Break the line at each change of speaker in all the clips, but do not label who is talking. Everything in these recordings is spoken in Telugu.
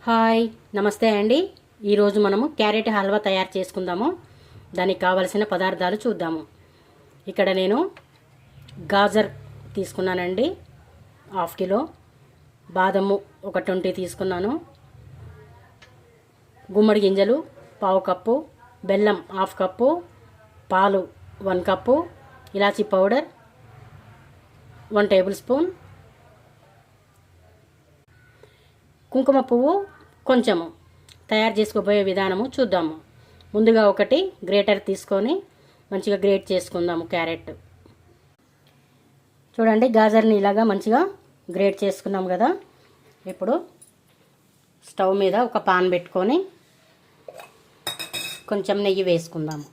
హాయ్ నమస్తే అండి. ఈరోజు మనము క్యారెట్ హల్వా తయారు చేసుకుందాము. దానికి కావలసిన పదార్థాలు చూద్దాము. ఇక్కడ నేను గాజర్ తీసుకున్నానండి, 1/2 కిలో. బాదము ఒక 20 తీసుకున్నాను. గుమ్మడి గింజలు 1/2 కప్పు, బెల్లం 1/2 కప్పు, పాలు 1 కప్పు, ఇలాచీ పౌడర్ 1 టేబుల్ స్పూన్, కుంకుమ పువ్వు కొంచెము. తయారు చేసుకోబోయే విధానము చూద్దాము. ముందుగా ఒకటి గ్రేటర్ తీసుకొని మంచిగా గ్రేట్ చేసుకుందాము క్యారెట్. చూడండి, గాజర్ని ఇలాగా మంచిగా గ్రేట్ చేసుకున్నాం కదా. ఇప్పుడు స్టవ్ మీద ఒక పాన్ పెట్టుకొని కొంచెం నెయ్యి వేసుకుందాము.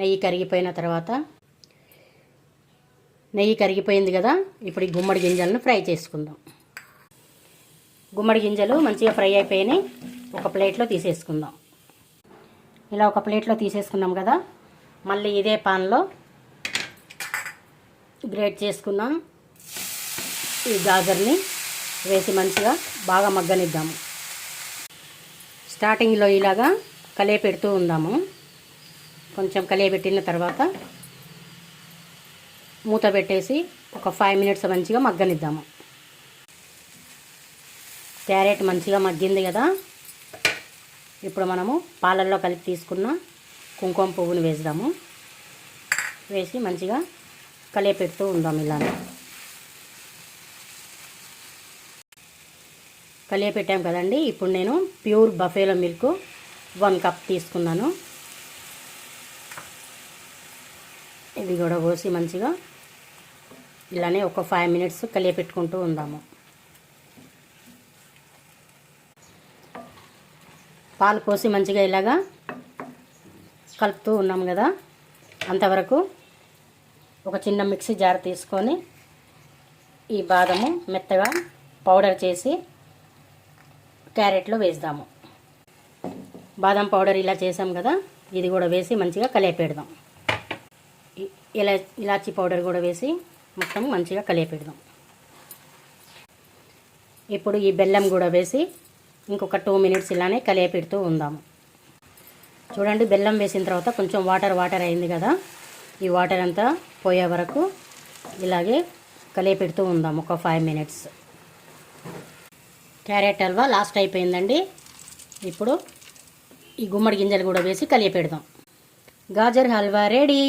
నెయ్యి కరిగిపోయింది కదా. ఇప్పుడు ఈ గుమ్మడి గింజలను ఫ్రై చేసుకుందాం. గుమ్మడి గింజలు మంచిగా ఫ్రై అయిపోయినాయి. ఒక ప్లేట్లో తీసేసుకుందాం. ఇలా ఒక ప్లేట్లో తీసేసుకున్నాం కదా. మళ్ళీ ఇదే పాన్లో గ్రేట్ చేసుకున్నాం ఈ గాజర్ని వేసి మంచిగా బాగా మగ్గనిద్దాము. స్టార్టింగ్లో ఇలాగా కలియపెడుతూ ఉందాము. కొంచెం కలియపెట్టిన తర్వాత మూత పెట్టేసి ఒక 5 మినిట్స్ మంచిగా మగ్గనిద్దాము. క్యారెట్ మంచిగా మగ్గింది కదా. ఇప్పుడు మనము పాలల్లో కలిపి తీసుకున్న కుంకుమ పువ్వుని వేద్దాము. వేసి మంచిగా కలియపెడుతూ ఉందాము. ఇలానే కలియపెట్టాం కదండి. ఇప్పుడు నేను ప్యూర్ బఫేలో మిల్క్ 1 కప్ తీసుకున్నాను. ఇది కూడా పోసి మంచిగా ఇలానే ఒక 5 మినిట్స్ కలియపెట్టుకుంటూ ఉందాము. పాలు పోసి మంచిగా ఇలాగా కలుపుతూ ఉన్నాం కదా. అంతవరకు ఒక చిన్న మిక్సీ జార్ తీసుకొని ఈ బాదము మెత్తగా పౌడర్ చేసి క్యారెట్లో వేద్దాము. బాదం పౌడర్ ఇలా చేసాం కదా, ఇది కూడా వేసి మంచిగా కలియపెడదాం. ఇలాచీ పౌడర్ కూడా వేసి మొత్తం మంచిగా కలియపెడదాం. ఇప్పుడు ఈ బెల్లం కూడా వేసి ఇంకొక 2 మినిట్స్ ఇలానే కలియపెడుతూ ఉందాము. చూడండి, బెల్లం వేసిన తర్వాత కొంచెం వాటర్ అయింది కదా. ఈ వాటర్ అంతా పోయే వరకు ఇలాగే కలియపెడుతూ ఉందాము ఒక 5 మినిట్స్. క్యారెట్ హల్వా లాస్ట్ అయిపోయిందండి. ఇప్పుడు ఈ గుమ్మడి గింజలు కూడా వేసి కలియపెడదాం. గాజర్ హల్వా రెడీ.